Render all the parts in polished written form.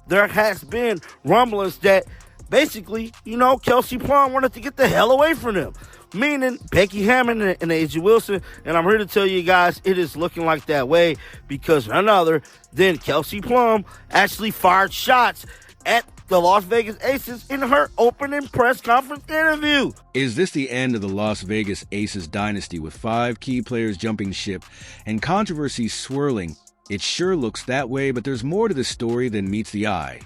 there has been rumblings that basically, Kelsey Plum wanted to get the hell away from them. Meaning Becky Hammond and A'ja Wilson. And I'm here to tell you guys, it is looking like that way because none other than Kelsey Plum actually fired shots at the Las Vegas Aces in her opening press conference interview. Is this the end of the Las Vegas Aces dynasty with 5 key players jumping ship and controversy swirling? It sure looks that way, but there's more to this story than meets the eye.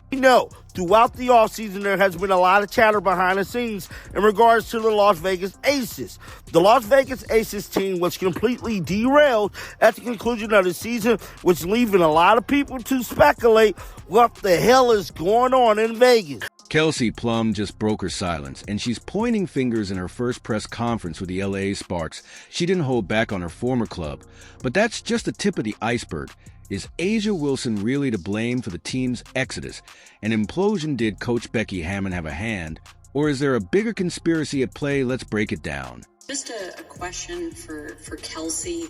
Throughout the offseason, there has been a lot of chatter behind the scenes in regards to the Las Vegas Aces. The Las Vegas Aces team was completely derailed at the conclusion of the season, which leaving a lot of people to speculate what the hell is going on in Vegas. Kelsey Plum just broke her silence, and she's pointing fingers in her first press conference with the LA Sparks. She didn't hold back on her former club, but that's just the tip of the iceberg. Is A'ja Wilson really to blame for the team's exodus? An implosion? Did Coach Becky Hammond have a hand? Or is there a bigger conspiracy at play? Let's break it down. Just a question for Kelsey.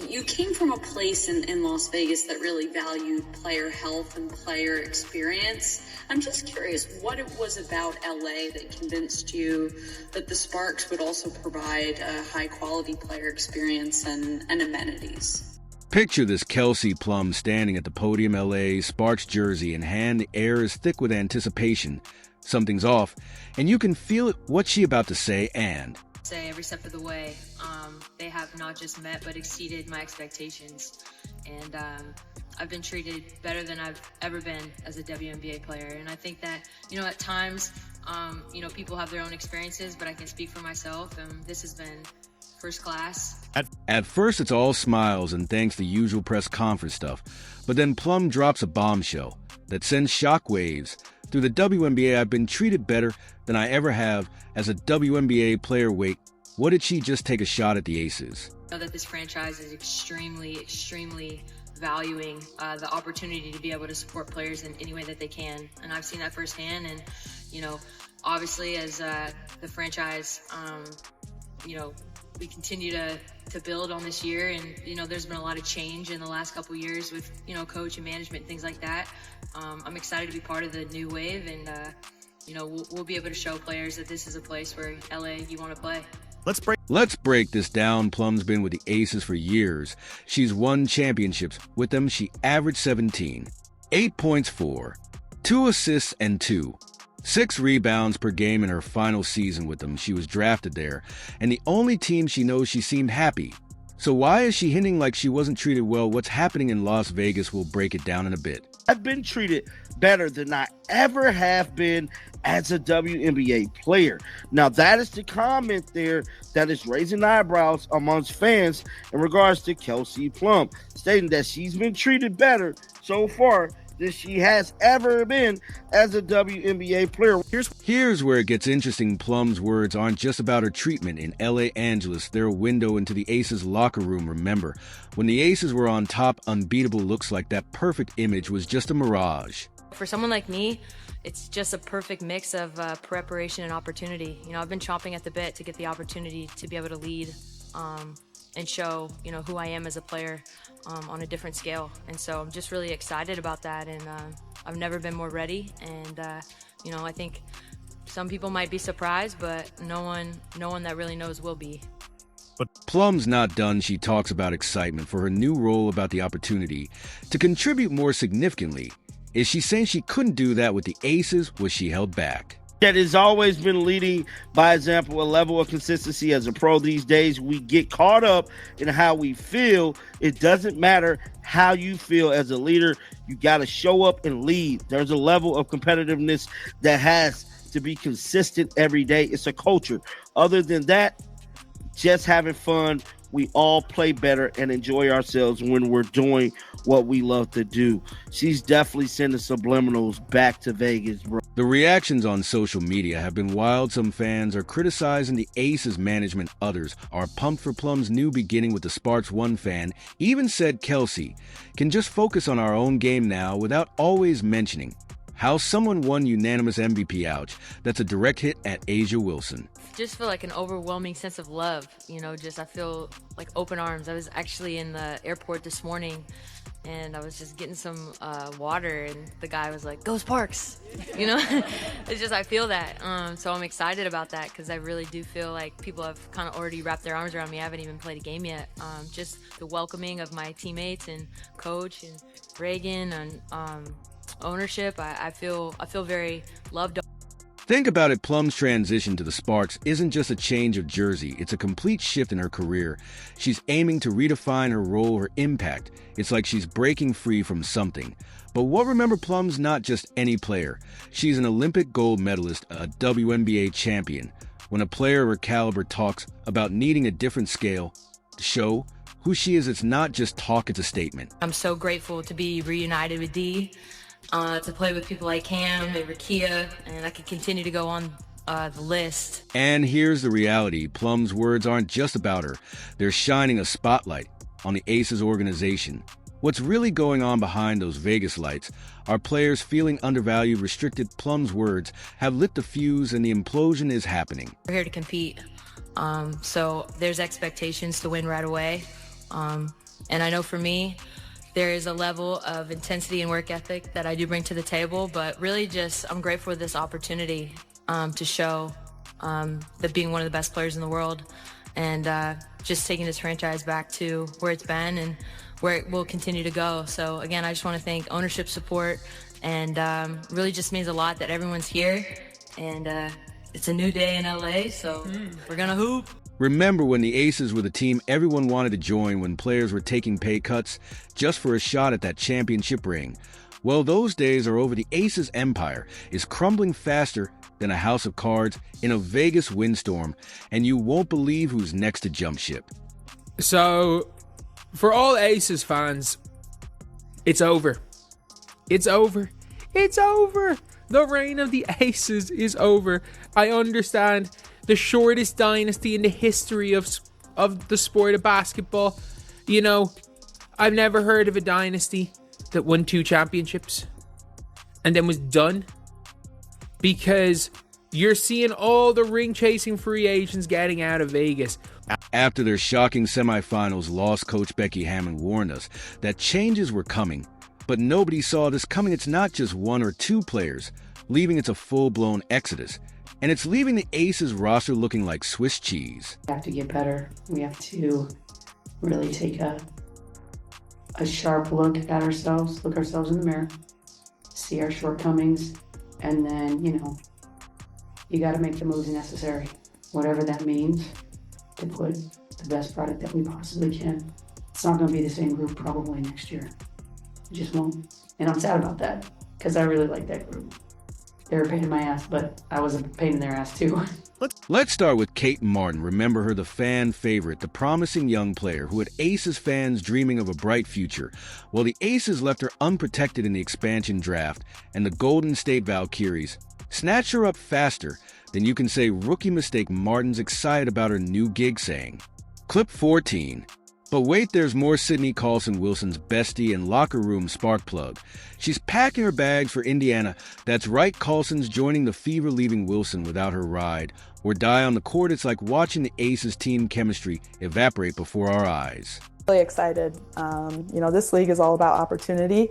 You came from a place in Las Vegas that really valued player health and player experience. I'm just curious what it was about LA that convinced you that the Sparks would also provide a high-quality player experience and amenities. Picture this Kelsey Plum standing at the podium, LA, Sparks jersey in hand. The air is thick with anticipation. Something's off, and you can feel it, what she about to say, and... Say every step of the way, they have not just met but exceeded my expectations. And I've been treated better than I've ever been as a WNBA player. And I think that, at times, people have their own experiences, but I can speak for myself, and this has been first class. At first, it's all smiles and thanks the usual press conference stuff. But then Plum drops a bombshell that sends shockwaves. Through the WNBA, I've been treated better than I ever have as a WNBA player. Wait, what did she just take a shot at the Aces? I know that this franchise is extremely valuing the opportunity to be able to support players in any way that they can. And I've seen that firsthand. And, obviously as the franchise, we continue to build on this year, and there's been a lot of change in the last couple of years with coach and management and things like that. I'm excited to be part of the new wave, and we'll be able to show players that this is a place where LA you want to play. Let's break this down. Plum's been with the Aces for years. She's won championships with them. She averaged 17, 8 points, 4, 2 assists, and 6 rebounds per game in her final season with them. She was drafted there, and the only team she knows, she seemed happy. So why is she hinting like she wasn't treated well? What's happening in Las Vegas? We'll break it down in a bit. I've been treated better than I ever have been as a WNBA player. Now, that is the comment there that is raising eyebrows amongst fans in regards to Kelsey Plum, stating that she's been treated better so far than she has ever been as a WNBA player. Here's where it gets interesting. Plum's words aren't just about her treatment in Los Angeles. They're a window into the Aces locker room. Remember, when the Aces were on top, unbeatable looks like that perfect image was just a mirage. For someone like me, it's just a perfect mix of preparation and opportunity. I've been chomping at the bit to get the opportunity to be able to lead and show, who I am as a player on a different scale. And so I'm just really excited about that. And I've never been more ready. And, I think some people might be surprised, but no one that really knows will be. But Plum's not done. She talks about excitement for her new role, about the opportunity to contribute more significantly. Is she saying she couldn't do that with the Aces? Was she held back? That has always been leading by example, a level of consistency as a pro. These days, we get caught up in how we feel. It doesn't matter how you feel as a leader. You got to show up and lead. There's a level of competitiveness that has to be consistent every day. It's a culture. Other than that, just having fun. We all play better and enjoy ourselves when we're doing what we love to do. She's definitely sending subliminals back to Vegas, bro. The reactions on social media have been wild. Some fans are criticizing the Aces management. Others are pumped for Plum's new beginning with the Sparks. One fan even said Kelsey can just focus on our own game now without always mentioning how someone won unanimous MVP. Ouch. That's a direct hit at A'ja Wilson. Just feel like an overwhelming sense of love. I feel like open arms. I was actually in the airport this morning, and I was just getting some water, and the guy was like, "Go Sparks!" You know, it's just I feel that. So I'm excited about that because I really do feel like people have kind of already wrapped their arms around me. I haven't even played a game yet. Just the welcoming of my teammates and coach and Reagan and ownership. I feel very loved. Think about it, Plum's transition to the Sparks isn't just a change of jersey, it's a complete shift in her career. She's aiming to redefine her role, her impact. It's like she's breaking free from something. But what remember, Plum's not just any player. She's an Olympic gold medalist, a WNBA champion. When a player of her caliber talks about needing a different scale to show who she is, it's not just talk, it's a statement. I'm so grateful to be reunited with Dee. To play with people like Cam and Rakia, and I could continue to go on the list. And here's the reality. Plum's words aren't just about her. They're shining a spotlight on the Aces organization. What's really going on behind those Vegas lights are players feeling undervalued, restricted. Plum's words have lit the fuse, and the implosion is happening. We're here to compete, so there's expectations to win right away. And I know for me, there is a level of intensity and work ethic that I do bring to the table, but really just I'm grateful for this opportunity to show that being one of the best players in the world and just taking this franchise back to where it's been and where it will continue to go. So again, I just want to thank ownership support, and really just means a lot that everyone's here, and it's a new day in LA, so we're gonna hoop. Remember when the Aces were the team everyone wanted to join, when players were taking pay cuts just for a shot at that championship ring? Well, those days are over. The Aces empire is crumbling faster than a house of cards in a Vegas windstorm, and you won't believe who's next to jump ship. So, for all Aces fans, it's over. It's over. It's over. The reign of the Aces is over. I understand. The shortest dynasty in the history of the sport of basketball. You know, I've never heard of a dynasty that won 2 championships and then was done, because you're seeing all the ring-chasing free agents getting out of Vegas. After their shocking semifinals loss, Coach Becky Hammon warned us that changes were coming, but nobody saw this coming. It's not just 1 or 2 players leaving, it's a full-blown exodus. And it's leaving the Aces roster looking like Swiss cheese. We have to get better. We have to really take a sharp look at ourselves, look ourselves in the mirror, see our shortcomings, and then, you got to make the moves necessary, whatever that means, to put the best product that we possibly can. It's not going to be the same group probably next year. It just won't. And I'm sad about that, because I really like that group. They were a pain in my ass, but I was a pain in their ass too. Let's start with Kate Martin. Remember her, the fan favorite, the promising young player who had Aces fans dreaming of a bright future. Well, the Aces left her unprotected in the expansion draft, and the Golden State Valkyries snatched her up faster than you can say rookie mistake. Martin's excited about her new gig, saying, Clip 14. But wait, there's more. Sydney Colson, Wilson's bestie and locker room spark plug. She's packing her bags for Indiana. That's right, Colson's joining the Fever, leaving Wilson without her ride or die on the court. It's like watching the Aces team chemistry evaporate before our eyes. Really excited. This league is all about opportunity,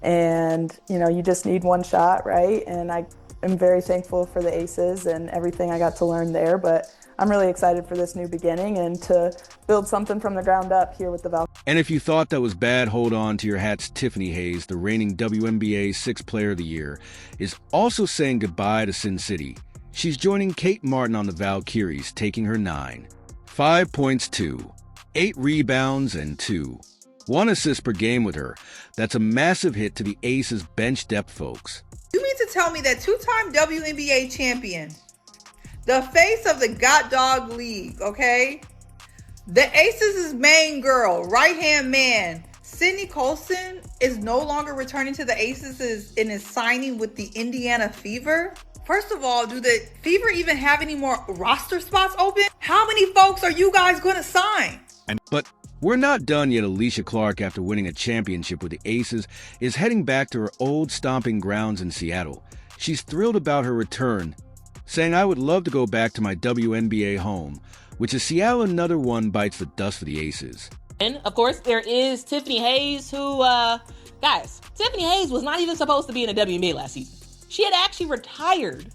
and, you just need one shot, right? And I am very thankful for the Aces and everything I got to learn there, but I'm really excited for this new beginning and to build something from the ground up here with the Valkyries. And if you thought that was bad, hold on to your hats. Tiffany Hayes, the reigning WNBA 6th Player of the Year, is also saying goodbye to Sin City. She's joining Kate Martin on the Valkyries, taking her 9. 5 points, 2, 8 rebounds, and 2. 1 assist per game with her. That's a massive hit to the Aces bench depth, folks. You mean to tell me that 2-time WNBA champion, the face of the God Dog League, okay? The Aces' main girl, right-hand man, Sydney Colson, is no longer returning to the Aces and is signing with the Indiana Fever? First of all, do the Fever even have any more roster spots open? How many folks are you guys going to sign? But we're not done yet. Alicia Clark, after winning a championship with the Aces, is heading back to her old stomping grounds in Seattle. She's thrilled about her return, saying, I would love to go back to my WNBA home, which is Seattle. Another one bites the dust for the Aces. And of course, there is Tiffany Hayes, who, guys, Tiffany Hayes was not even supposed to be in the WNBA last season. She had actually retired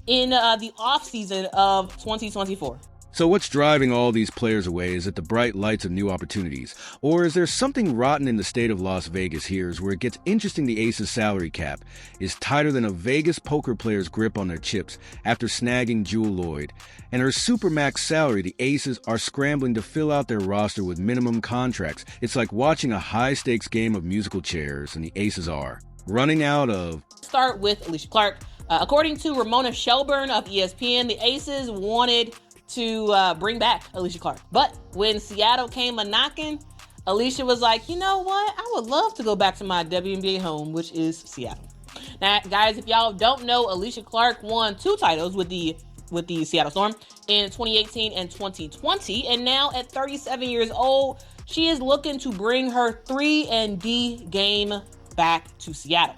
in the offseason of 2024. So what's driving all these players away? Is it the bright lights of new opportunities? Or is there something rotten in the state of Las Vegas here where it gets interesting? The Aces salary cap is tighter than a Vegas poker player's grip on their chips after snagging Jewel Lloyd. And her supermax salary, the Aces are scrambling to fill out their roster with minimum contracts. It's like watching a high-stakes game of musical chairs, and the Aces are running out of... Start with Alicia Clark. According to Ramona Shelburne of ESPN, the Aces wanted to bring back Alicia Clark. But when Seattle came a-knocking, Alicia was like, you know what? I would love to go back to my WNBA home, which is Seattle. Now, guys, if y'all don't know, Alicia Clark won 2 titles with the Seattle Storm in 2018 and 2020. And now at 37 years old, she is looking to bring her 3-and-D game back to Seattle.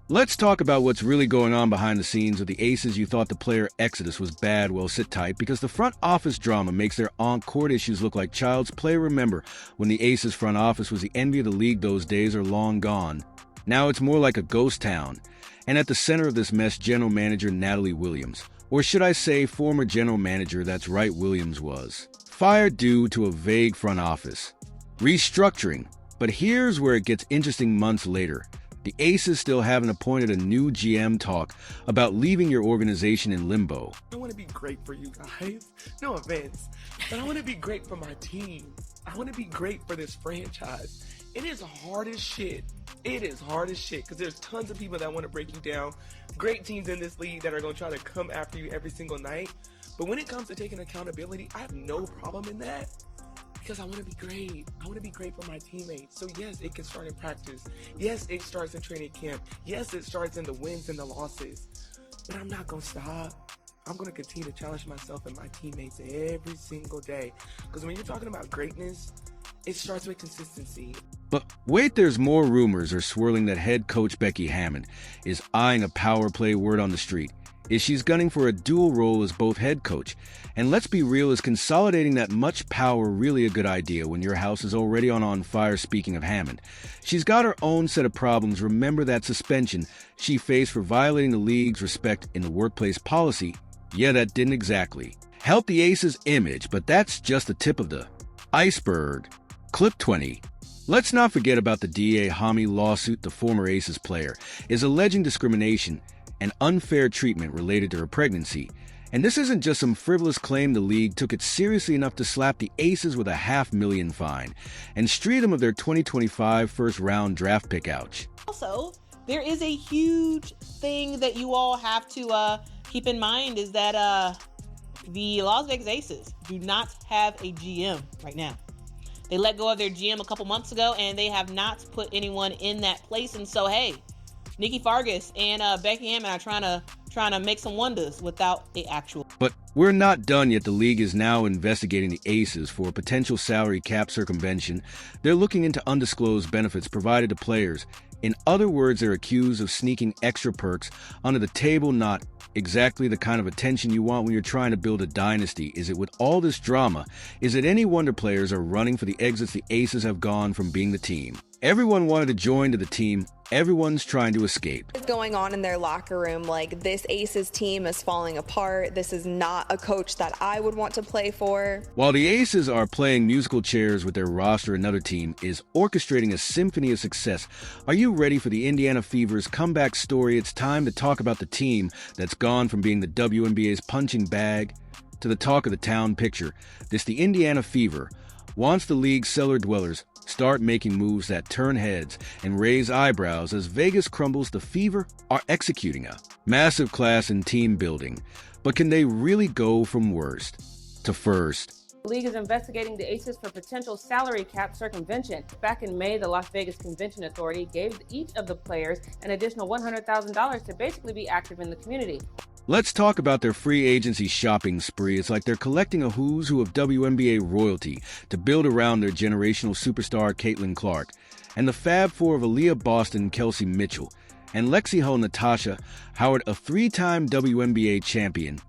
Let's talk about what's really going on behind the scenes with the Aces. You thought the player exodus was bad. Well, sit tight, because the front office drama makes their on-court issues look like child's play. Remember, when the Aces front office was the envy of the league, those days are long gone. Now it's more like a ghost town. And at the center of this mess, general manager Natalie Williams. Or should I say former general manager, that's right, Williams was. Fired due to a vague front office. Restructuring. But here's where it gets interesting months later. The Aces still haven't appointed a new GM. Talk about leaving your organization in limbo. I want to be great for you guys. No offense, but I want to be great for my team. I want to be great for this franchise. It is hard as shit. It is hard as shit because there's tons of people that want to break you down. Great teams in this league that are going to try to come after you every single night. But when it comes to taking accountability, I have no problem in that. Because I want to be great. I want to be great for my teammates. So yes, it can start in practice. Yes, it starts in training camp. Yes, it starts in the wins and the losses. But I'm not going to stop. I'm going to continue to challenge myself and my teammates every single day. Because when you're talking about greatness, it starts with consistency. But wait, there's more rumors are swirling that head coach Becky Hammon is eyeing a power play. Word on the street is she's gunning for a dual role as both head coach. And let's be real, is consolidating that much power really a good idea when your house is already on fire? Speaking of Hammond, she's got her own set of problems. Remember that suspension she faced for violating the league's respect in the workplace policy? Yeah, that didn't exactly help the Aces' image, but that's just the tip of the iceberg. Clip 20. Let's not forget about the DA Hami lawsuit. The former Aces player is alleging discrimination and unfair treatment related to her pregnancy. And this isn't just some frivolous claim. The league took it seriously enough to slap the Aces with a $500,000 fine and strip them of their 2025 first-round draft pick. Ouch. Also, there is a huge thing that you all have to keep in mind is that the Las Vegas Aces do not have a GM right now. They let go of their GM a couple months ago, and they have not put anyone in that place. And so, hey, Nikki Fargas and Becky Hammon are trying to make some wonders without the actual. But we're not done yet. The league is now investigating the Aces for potential salary cap circumvention. They're looking into undisclosed benefits provided to players. In other words, they're accused of sneaking extra perks under the table. Not exactly the kind of attention you want when you're trying to build a dynasty. Is it with all this drama? Is it any wonder players are running for the exits? The Aces have gone from being the team everyone wanted to join to the team everyone's trying to escape. What's going on in their locker room? Like, this Aces team is falling apart. This is not a coach that I would want to play for. While the Aces are playing musical chairs with their roster, another team is orchestrating a symphony of success. Are you ready for the Indiana Fever's comeback story? It's time to talk about the team that's gone from being the WNBA's punching bag to the talk of the town picture. The Indiana Fever wants the league's cellar dwellers start making moves that turn heads and raise eyebrows as Vegas crumbles. The Fever are executing a massive class in team building, but can they really go from worst to first? The league is investigating the Aces for potential salary cap circumvention. Back in May, the Las Vegas Convention Authority gave each of the players an additional $100,000 to basically be active in the community. Let's talk about their free agency shopping spree. It's like they're collecting a who's who of WNBA royalty to build around their generational superstar Caitlin Clark and the Fab Four of Aaliyah Boston, Kelsey Mitchell, and Lexi Ho Natasha Howard, a three-time WNBA champion.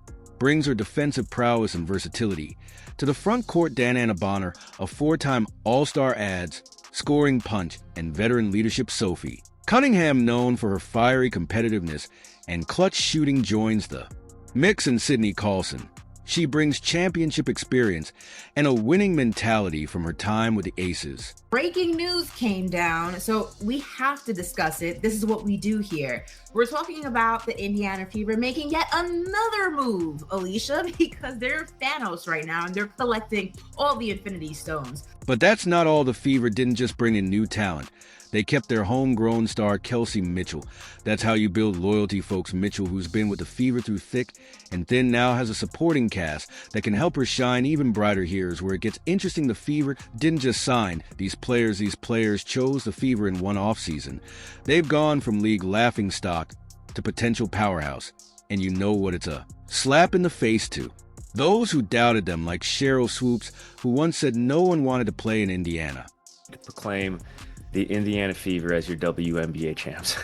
brings her defensive prowess and versatility. To the front court, Diana Bonner, a 4-time All-Star ads, scoring punch, and veteran leadership Sophie. Cunningham, known for her fiery competitiveness and clutch shooting, joins the mix. And Sydney Carlson. She brings championship experience and a winning mentality from her time with the Aces. Breaking news came down, so we have to discuss it. This is what we do here. We're talking about the Indiana Fever making yet another move, Alicia, because they're Thanos right now and they're collecting all the Infinity Stones. But that's not all. The Fever didn't just bring in new talent. They kept their homegrown star, Kelsey Mitchell. That's how you build loyalty, folks. Mitchell, who's been with the Fever through thick and thin, now has a supporting cast that can help her shine even brighter. Here's where it gets interesting. The Fever didn't just sign these players. These players chose the Fever in one offseason. They've gone from league laughingstock to potential powerhouse. And you know what it's a slap in the face to those who doubted them, like Cheryl Swoops, who once said no one wanted to play in Indiana. To proclaim the Indiana Fever as your WNBA champs.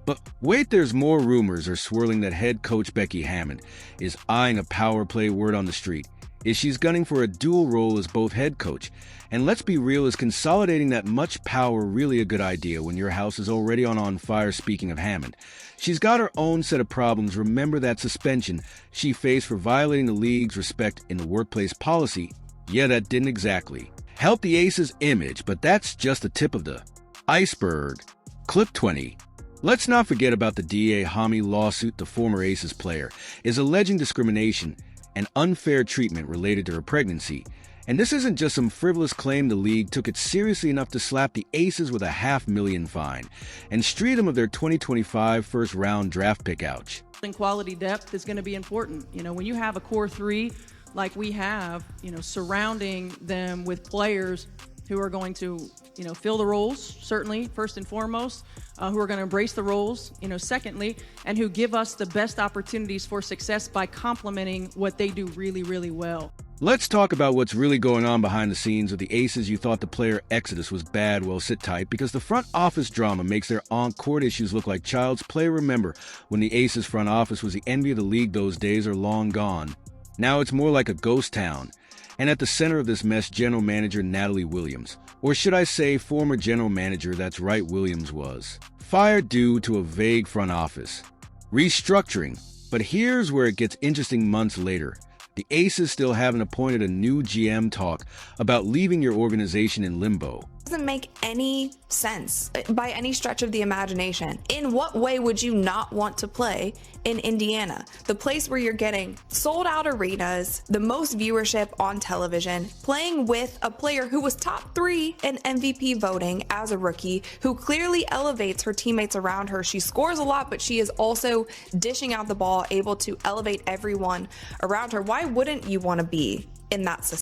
But wait, there's more. Rumors are swirling that head coach Becky Hammond is eyeing a power play. Word on the street is she's gunning for a dual role as both head coach. And let's be real, is consolidating that much power really a good idea when your house is already on fire? Speaking of Hammond, she's got her own set of problems. Remember that suspension she faced for violating the league's respect in the workplace policy? Yeah, that didn't exactly help the Aces' image, but that's just the tip of the iceberg. Clip 20. Let's not forget about the DA Hami lawsuit. The former Aces player is alleging discrimination and unfair treatment related to her pregnancy. And this isn't just some frivolous claim. The league took it seriously enough to slap the Aces with a $500,000 fine and street them of their 2025 first-round draft pick. Ouch. Quality depth is going to be important. You know, when you have a core three like we have, you know, surrounding them with players who are going to, you know, fill the roles, certainly, first and foremost, who are going to embrace the roles, you know, secondly, and who give us the best opportunities for success by complementing what they do really, really well. Let's talk about what's really going on behind the scenes with the Aces. You thought the player exodus was bad? Well, sit tight, because the front office drama makes their on-court issues look like child's play. Remember, when the Aces front office was the envy of the league, those days are long gone. Now it's more like a ghost town. And at the center of this mess, general manager Natalie Williams. Or should I say former general manager? That's right, Williams was fired due to a vague front office restructuring. But here's where it gets interesting. Months later, the Aces still haven't appointed a new GM. Talk about leaving your organization in limbo. Doesn't make any sense by any stretch of the imagination. In what way would you not want to play in Indiana, the place where you're getting sold out arenas, the most viewership on television, playing with a player who was top 3 in MVP voting as a rookie, who clearly elevates her teammates around her? She scores a lot, but she is also dishing out the ball, able to elevate everyone around her. Why wouldn't you want to be in that system?